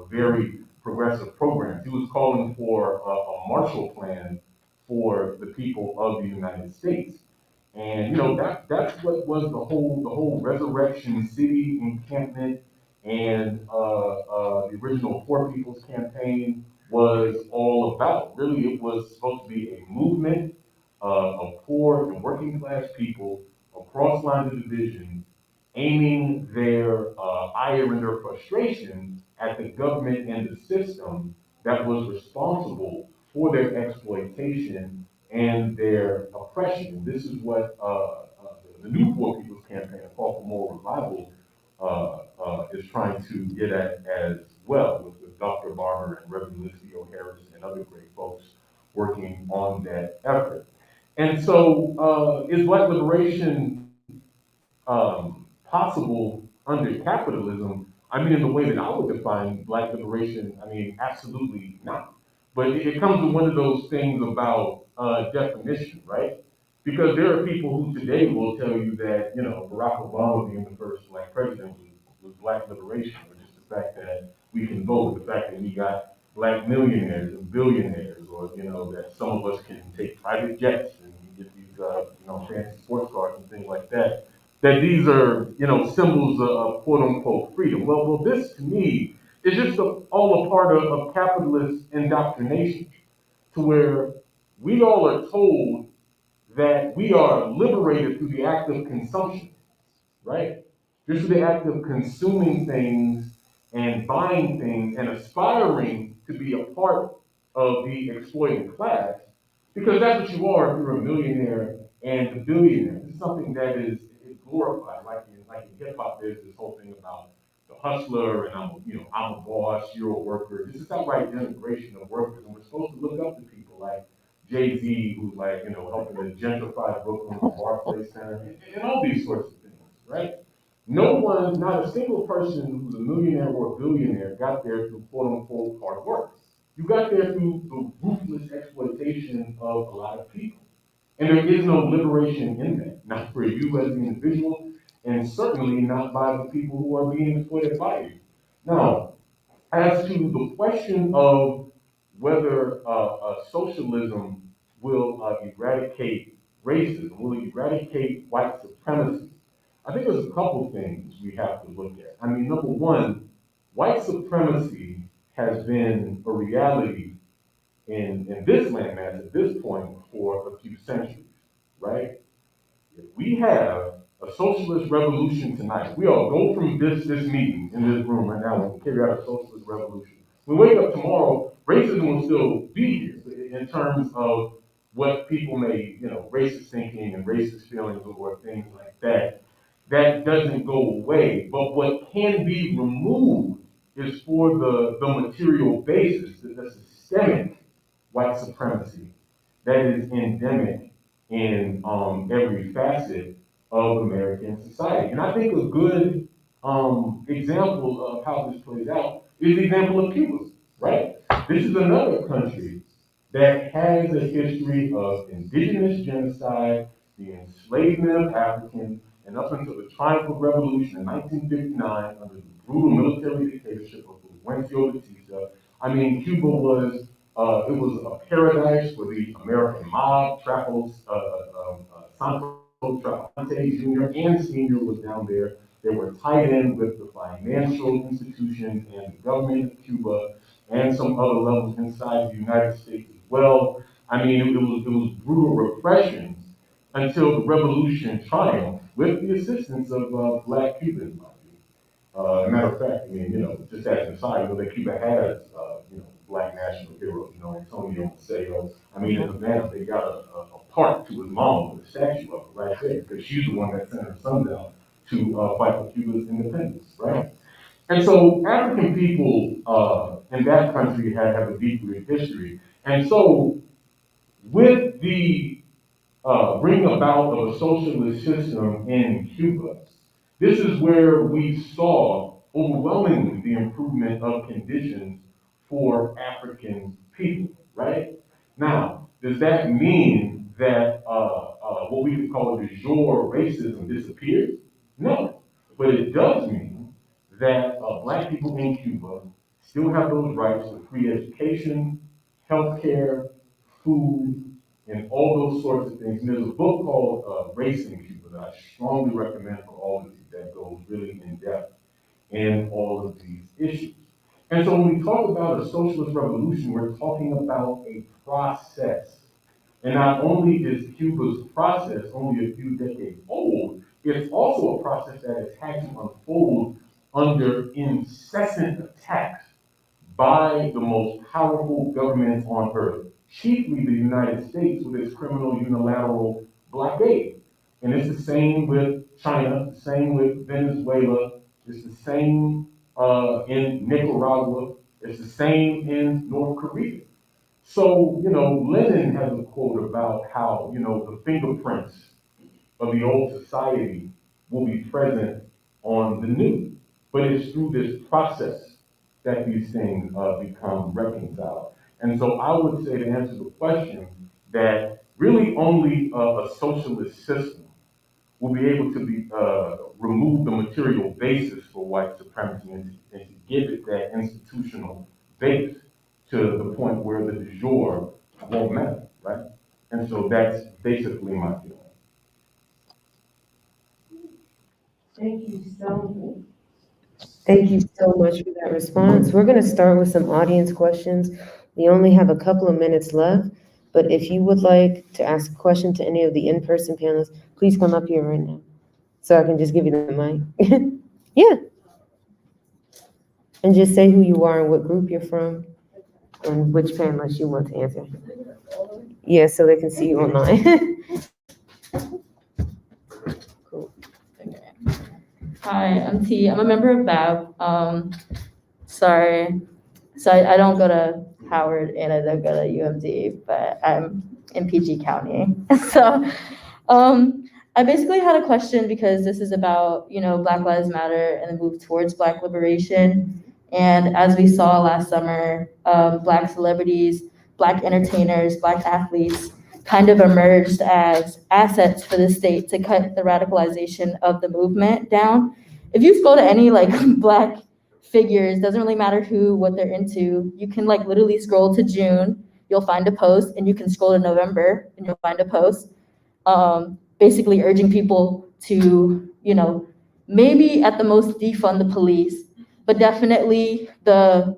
D: very progressive programs. He was calling for a Marshall Plan for the people of the United States. And that's what was the whole Resurrection City encampment and the original Poor People's Campaign was all about. Really, it was supposed to be a movement of poor and working class people across lines of division, aiming their ire and their frustration at the government and the system that was responsible for their exploitation and their oppression. This is what the new Poor People's Campaign, a call for moral revival, is trying to get at as well, with Dr. Barber and Reverend Lindsay O'Harris and other great folks working on that effort. And so, is Black liberation possible under capitalism? I mean, in the way that I would define Black liberation, I mean, absolutely not. But it comes to one of those things about definition, right? Because there are people who today will tell you that, Barack Obama being the first Black president was Black liberation, or just the fact that we can vote, the fact that we got Black millionaires and billionaires, or, that some of us can take private jets and get these, fancy sports cars and things like that. that these are, symbols of quote unquote freedom. Well, this to me is just all a part of capitalist indoctrination, to where we all are told that we are liberated through the act of consumption, right? Just the act of consuming things and buying things and aspiring to be a part of the exploiting class, because that's what you are if you're a millionaire and a billionaire. This is something that is glorified, like in hip hop. There's this whole thing about the hustler and I'm a boss, you're a worker. This is outright denigration of workers, and we're supposed to look up to people like Jay-Z, who's helping to gentrify Brooklyn with the Barclays Center, and all these sorts of things, right? No one, not a single person who's a millionaire or a billionaire got there through quote unquote hard work. You got there through the ruthless exploitation of a lot of people. And there is no liberation in that, not for you as an individual, and certainly not by the people who are being exploited by you. Now, as to the question of whether socialism will eradicate racism, will eradicate white supremacy, I think there's a couple things we have to look at. I mean, number one, white supremacy has been a reality in this landmass at this point for a few centuries, right? If we have a socialist revolution tonight, we all go from this meeting in this room right now and carry out a socialist revolution. We wake up tomorrow, racism will still be here in terms of what people may, racist thinking and racist feelings or things like that. That doesn't go away. But what can be removed is for the material basis, the systemic white supremacy that is endemic in every facet of American society. And I think a good example of how this plays out is the example of Cuba, right? This is another country that has a history of indigenous genocide, the enslavement of Africans, and up until the triumphal revolution in 1959 under the brutal military dictatorship of Fulgencio Batista. I mean, Cuba was it was a paradise for the American mob. Santos Trapante Jr. and Sr. was down there. They were tied in with the financial institutions and the government of Cuba and some other levels inside the United States as well. I mean, it was brutal repression until the revolution triumphed with the assistance of Black Cubans. As a matter of fact, I mean, just as an aside, that Cuba has, Black national heroes, Antonio Maceo. I mean, in Havana, they got a park to his mom with a statue of her right there, because she's the one that sent her son down to fight for Cuba's independence, right? And so African people in that country have a deep-rooted history. And so with the bring about of a socialist system in Cuba, this is where we saw overwhelmingly the improvement of conditions for African people, right? Now, does that mean that what we could call de jure racism disappeared? No, but it does mean that Black people in Cuba still have those rights to free education, healthcare, food, and all those sorts of things. And there's a book called Race in Cuba that I strongly recommend for all of you that goes really in depth in all of these issues. And so when we talk about a socialist revolution, we're talking about a process. And not only is Cuba's process only a few decades old, it's also a process that has had to unfold under incessant attacks by the most powerful governments on earth, chiefly the United States with its criminal unilateral blockade. And it's the same with China, the same with Venezuela, it's the same in Nicaragua, it's the same in North Korea. So, Lenin has a quote about how, the fingerprints of the old society will be present on the new. But it's through this process that these things become reconciled. And so I would say, to answer the question, that really only a socialist system will be able to remove the material basis for white supremacy and to give it that institutional base to the point where the de jure won't matter, right? And so that's basically my feeling.
A: Thank you so much for that response. We're going to start with some audience questions. We only have a couple of minutes left, but if you would like to ask a question to any of the in-person panelists, please come up here right now so I can just give you the mic. Yeah. And just say who you are and what group you're from and which panelist you want to answer. Yeah, so they can see you online. Cool.
H: Hi, I'm T. I'm a member of BAB. Sorry. So I don't go to Howard and I don't go to UMD, but I'm in PG County. So I basically had a question because this is about, Black Lives Matter and the move towards Black liberation. And as we saw last summer, Black celebrities, Black entertainers, Black athletes kind of emerged as assets for the state to cut the radicalization of the movement down. If you go to any Black figures, doesn't really matter who, what they're into, you can literally scroll to June, you'll find a post, and you can scroll to November and you'll find a post, basically urging people to, maybe at the most defund the police, but definitely the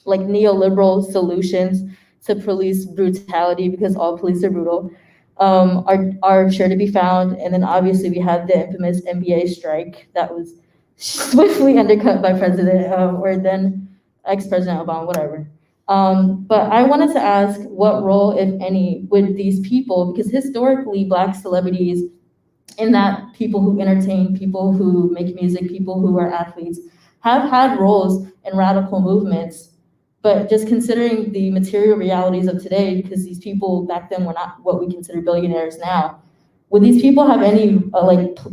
H: neoliberal solutions to police brutality, because all police are brutal, are sure to be found. And then obviously we had the infamous NBA strike that was swiftly undercut by or then ex-President Obama, whatever. But I wanted to ask, what role, if any, would these people, because historically Black celebrities, in that people who entertain, people who make music, people who are athletes, have had roles in radical movements. But just considering the material realities of today, because these people back then were not what we consider billionaires now, would these people have any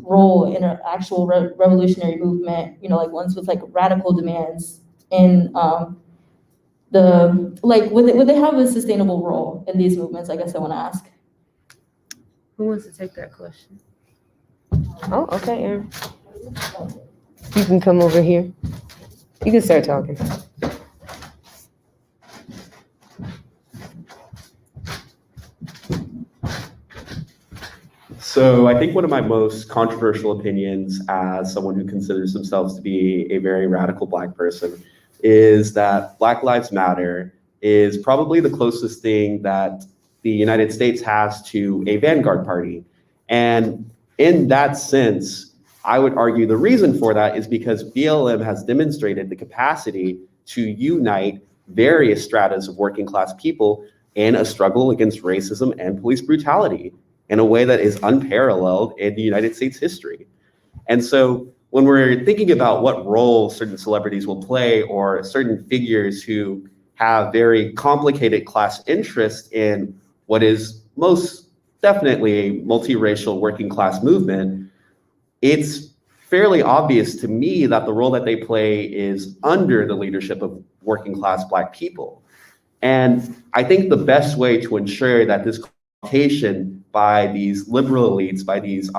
H: role in an actual revolutionary movement, ones with radical demands in would they have a sustainable role in these movements? I guess I want to ask.
A: Who wants to take that question? Oh, okay, Aaron. You can come over here. You can start talking.
G: So I think one of my most controversial opinions as someone who considers themselves to be a very radical Black person is that Black Lives Matter is probably the closest thing that the United States has to a vanguard party. And in that sense, I would argue the reason for that is because BLM has demonstrated the capacity to unite various stratas of working class people in a struggle against racism and police brutality in a way that is unparalleled in the United States history. And so when we're thinking about what role certain celebrities will play, or certain figures who have very complicated class interests in what is most definitely a multiracial working class movement, it's fairly obvious to me that the role that they play is under the leadership of working class Black people. And I think the best way to ensure that this consultation by these liberal elites, by these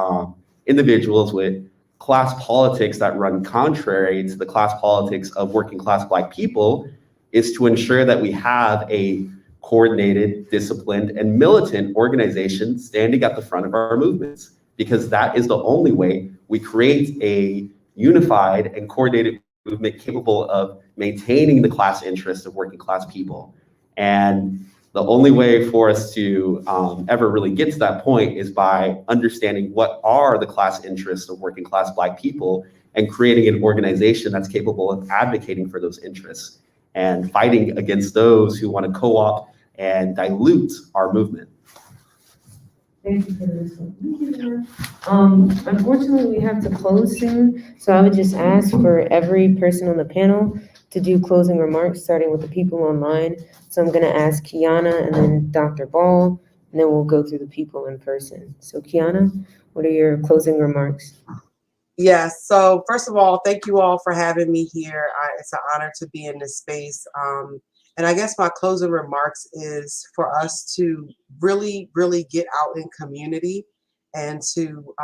G: individuals with class politics that run contrary to the class politics of working class Black people, is to ensure that we have a coordinated, disciplined, and militant organization standing at the front of our movements, because that is the only way we create a unified and coordinated movement capable of maintaining the class interests of working class people. And the only way for us to ever really get to that point is by understanding what are the class interests of working class Black people and creating an organization that's capable of advocating for those interests and fighting against those who want to co-opt and dilute our movement.
A: Thank you for this one. Unfortunately, we have to close soon, so I would just ask for every person on the panel to do closing remarks, starting with the people online. So I'm going to ask Kiana and then Dr. Ball, and then we'll go through the people in person. So Kiana, what are your closing remarks?
C: Yes. So first of all, thank you all for having me here. It's an honor to be in this space. And I guess my closing remarks is for us to really, really get out in community and to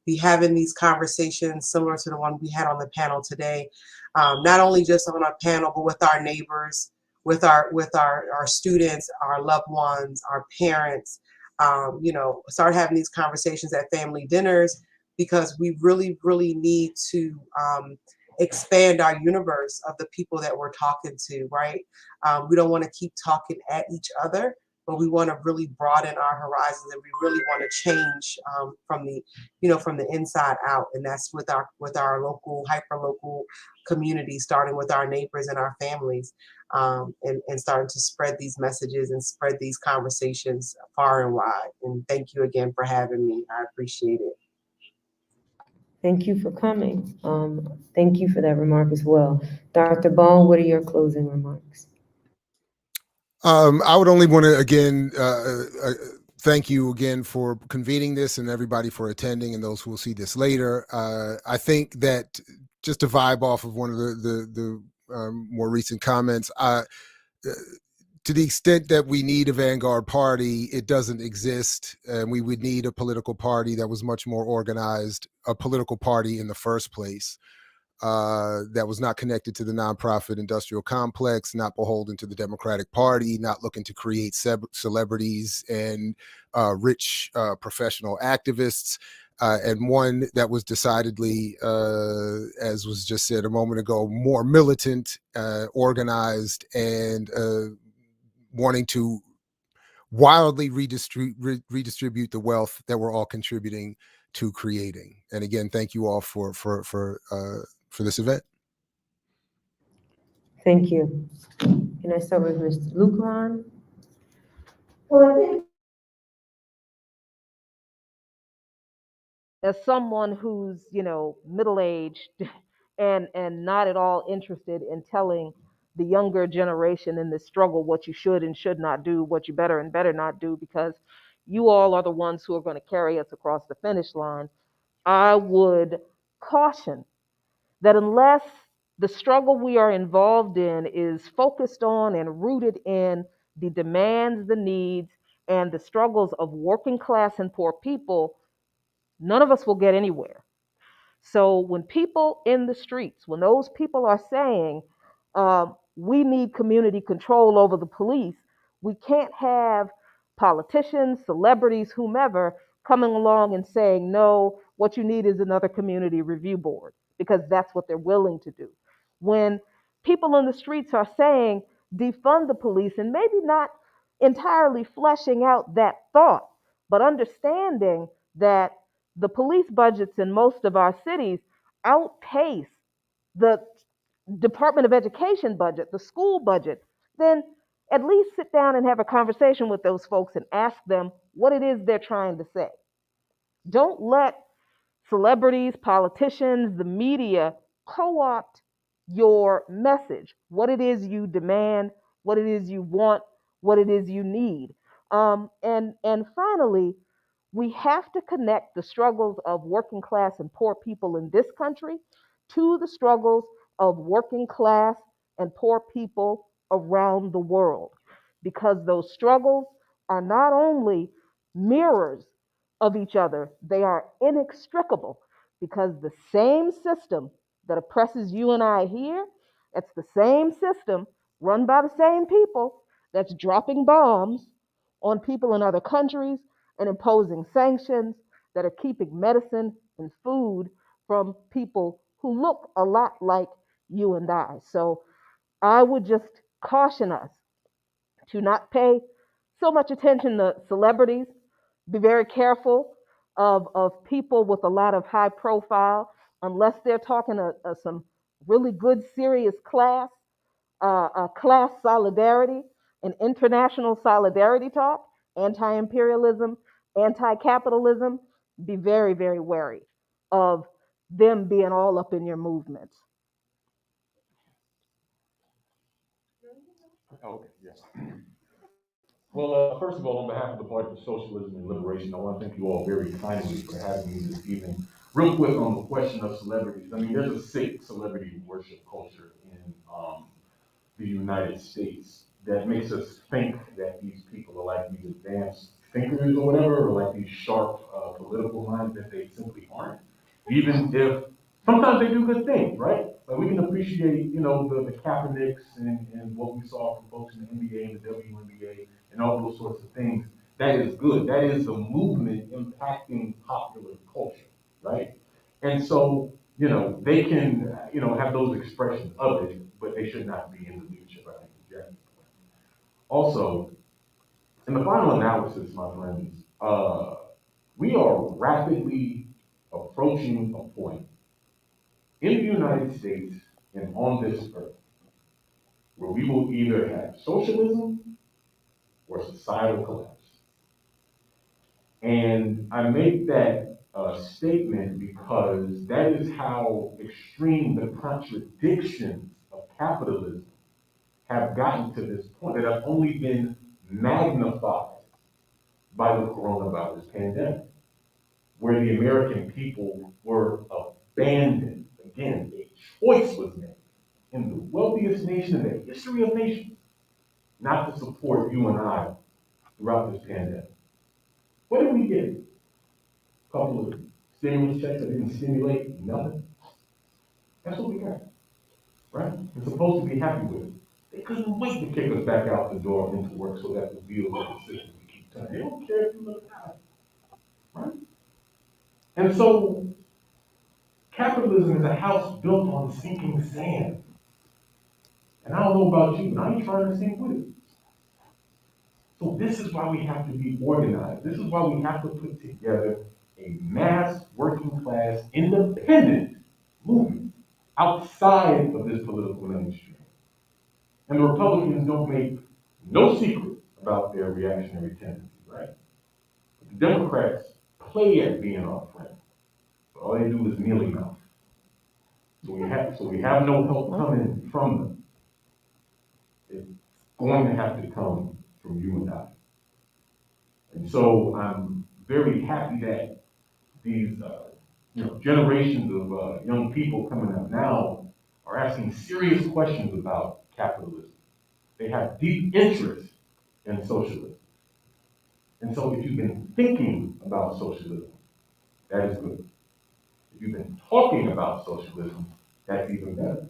C: be having these conversations similar to the one we had on the panel today. Not only just on our panel, but with our neighbors, with our students, our loved ones, our parents, start having these conversations at family dinners, because we really, really need to expand our universe of the people that we're talking to, right? We don't want to keep talking at each other, but we want to really broaden our horizons, and we really want to change from the, from the inside out. And that's with our local, hyper local community, starting with our neighbors and our families, and starting to spread these messages and spread these conversations far and wide. And thank you again for having me. I appreciate it.
A: Thank you for coming. Thank you for that remark as well. Dr. Ball, what are your closing remarks?
B: I would only want to again thank you again for convening this, and everybody for attending, and those who will see this later. I think that just to vibe off of one of the more recent comments, to the extent that we need a vanguard party, it doesn't exist, and we would need a political party that was much more organized, a political party in the first place, that was not connected to the nonprofit industrial complex, not beholden to the Democratic Party, not looking to create celebrities and rich professional activists, and one that was decidedly, as was just said a moment ago, more militant, organized, and wanting to wildly redistribute the wealth that we're all contributing to creating. And again, thank you all for this event.
A: Thank you. Can I start with Mr. Luqman?
F: Well, I think as someone who's, middle-aged and not at all interested in telling the younger generation in this struggle what you should and should not do, what you better and better not do, because you all are the ones who are going to carry us across the finish line, I would caution that unless the struggle we are involved in is focused on and rooted in the demands, the needs, and the struggles of working class and poor people, none of us will get anywhere. So when people in the streets, when those people are saying, we need community control over the police, we can't have politicians, celebrities, whomever coming along and saying, no, what you need is another community review board, because that's what they're willing to do. When people in the streets are saying, defund the police, and maybe not entirely fleshing out that thought, but understanding that the police budgets in most of our cities outpace the Department of Education budget, the school budget, then at least sit down and have a conversation with those folks and ask them what it is they're trying to say. Don't let celebrities, politicians, the media co-opt your message, what it is you demand, what it is you want, what it is you need. And finally, we have to connect the struggles of working class and poor people in this country to the struggles of working class and poor people around the world, because those struggles are not only mirrors of each other, they are inextricable, because the same system that oppresses you and I here, it's the same system run by the same people that's dropping bombs on people in other countries and imposing sanctions that are keeping medicine and food from people who look a lot like you and I. So I would just caution us to not pay so much attention to celebrities. Be very careful of people with a lot of high profile, unless they're talking some really good, serious class solidarity and international solidarity talk, anti-imperialism, anti-capitalism. Be very, very wary of them being all up in your movements.
D: Okay, yes. Well, first of all, on behalf of the Party for Socialism and Liberation, I want to thank you all very kindly for having me this evening. Real quick on the question of celebrities. I mean, there's a sick celebrity worship culture in the United States that makes us think that these people are like these advanced thinkers or whatever, or like these sharp political minds that they simply aren't. Even if sometimes they do good things, right? Like we can appreciate, the Kaepernicks and what we saw from folks in the NBA and the WNBA and all those sorts of things. That is good. That is the movement impacting popular culture. right? And so, you know, they can, you know, have those expressions of it, but they should not be in the leadership, I think, of Jacquie. Also, in the final analysis, my friends, we are rapidly approaching a point in the United States and on this earth where we will either have socialism or societal collapse. And I make that statement because that is how extreme the contradictions of capitalism have gotten to this point that have only been magnified by the coronavirus pandemic, where the American people were abandoned. Again, a choice was made in the wealthiest nation in the history of nations not to support you and I throughout this pandemic. What did we get? A couple of stimulus checks that didn't stimulate nothing. That's what we got, right? We're supposed to be happy with it. They couldn't wait to kick us back out the door into work so that the wheels of the system would keep turning. They don't care if you look out, right? And so capitalism is a house built on sinking sand. And I don't know about you, but I ain't trying to sink with it. So this is why we have to be organized. This is why we have to put together a mass working class independent movement outside of this political mainstream. And the Republicans don't make no secret about their reactionary tendencies, right? But the Democrats play at being our friend. But all they do is mealy mouth. So we have no help coming from them. It's going to have to come from you and I. And so I'm very happy that these generations of young people coming up now are asking serious questions about capitalism. They have deep interest in socialism. And so if you've been thinking about socialism, that is good. If you've been talking about socialism, that's even better.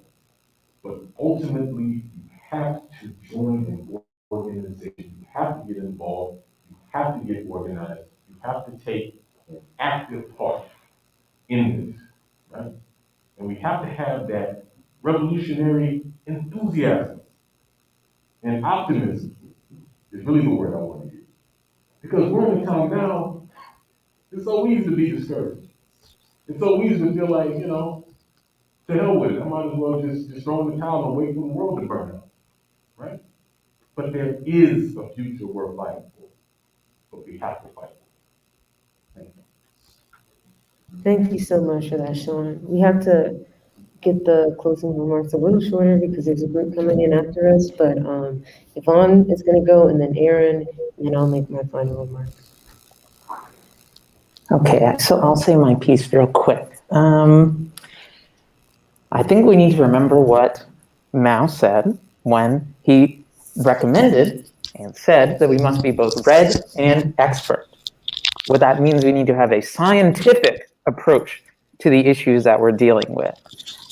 D: But ultimately, you have to join an organization. You have to get involved. You have to get organized. You have to take an active part in this, right? And we have to have that revolutionary enthusiasm and optimism is really the word I want to use. Because we're in a time now, it's so easy to be discouraged. It's so easy to feel like, to hell with it. I might as well just throw in the towel and wait for the world to burn out, right? But there is a future worth fighting for, but we have to fight for it. Thank you.
A: Thank you so much for that, Sean. We have to get the closing remarks a little shorter because there's a group coming in after us, but Yvonne is going to go, and then Aaron, and then I'll make my final remarks.
E: Okay, so I'll say my piece real quick. I think we need to remember what Mao said when he recommended and said that we must be both read and expert. What that means, we need to have a scientific approach to the issues that we're dealing with.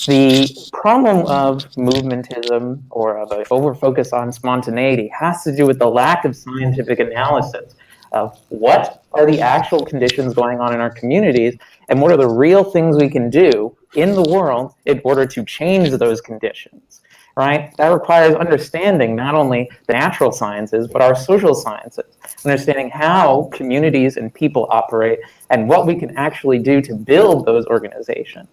E: The problem of movementism or of an over-focus on spontaneity has to do with the lack of scientific analysis of what are the actual conditions going on in our communities and what are the real things we can do in the world in order to change those conditions, right? That requires understanding not only the natural sciences, but our social sciences, understanding how communities and people operate and what we can actually do to build those organizations.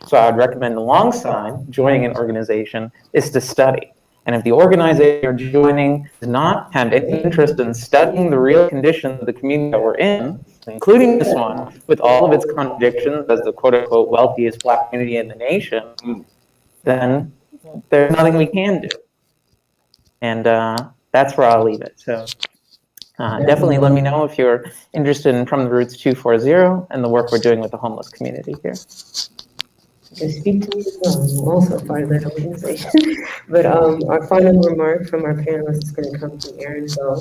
E: So I would recommend alongside joining an organization is to study. And if the organization you're joining does not have any interest in studying the real conditions of the community that we're in, including this one, with all of its contradictions as the quote-unquote wealthiest Black community in the nation, then there's nothing we can do. And that's where I'll leave it. So definitely let me know if you're interested in From the Roots 240 and the work we're doing with the homeless community here.
A: To speak to me as well. I'm also part of that organization. But our final remark from our panelists is going to come from Aaron Bowe.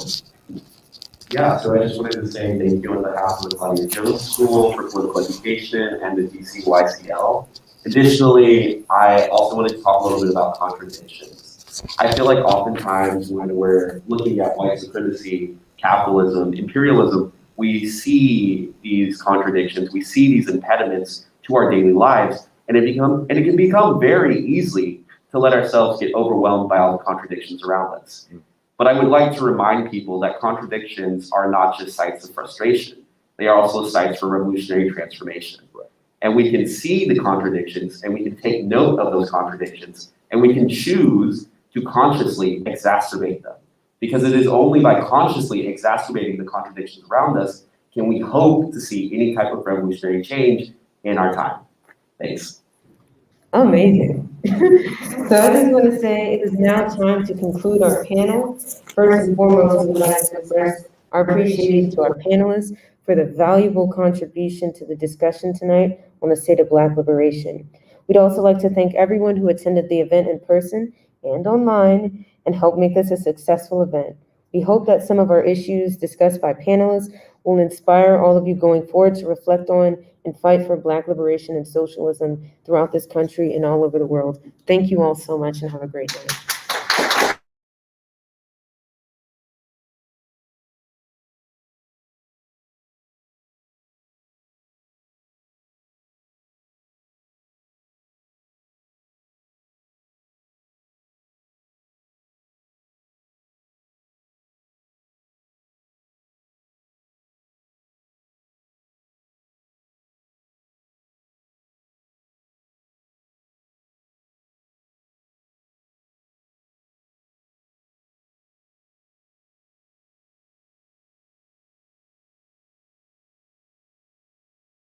G: Yeah, so I just wanted to say thank you on behalf of the Claudia Jones School for Political Education and the DCYCL. Additionally, I also wanted to talk a little bit about contradictions. I feel like oftentimes when we're looking at white supremacy, capitalism, imperialism, we see these contradictions, we see these impediments to our daily lives, and it can become very easy to let ourselves get overwhelmed by all the contradictions around us. But I would like to remind people that contradictions are not just sites of frustration. They are also sites for revolutionary transformation. And we can see the contradictions, and we can take note of those contradictions, and we can choose to consciously exacerbate them. Because it is only by consciously exacerbating the contradictions around us can we hope to see any type of revolutionary change in our time. Thanks.
A: Amazing. So I just want to say it is now time to conclude our panel. First and foremost, we would like to express our appreciation to our panelists for the valuable contribution to the discussion tonight on the state of Black liberation. We'd also like to thank everyone who attended the event in person and online and helped make this a successful event. We hope that some of our issues discussed by panelists will inspire all of you going forward to reflect on and fight for Black liberation and socialism throughout this country and all over the world. Thank you all so much and have a great day.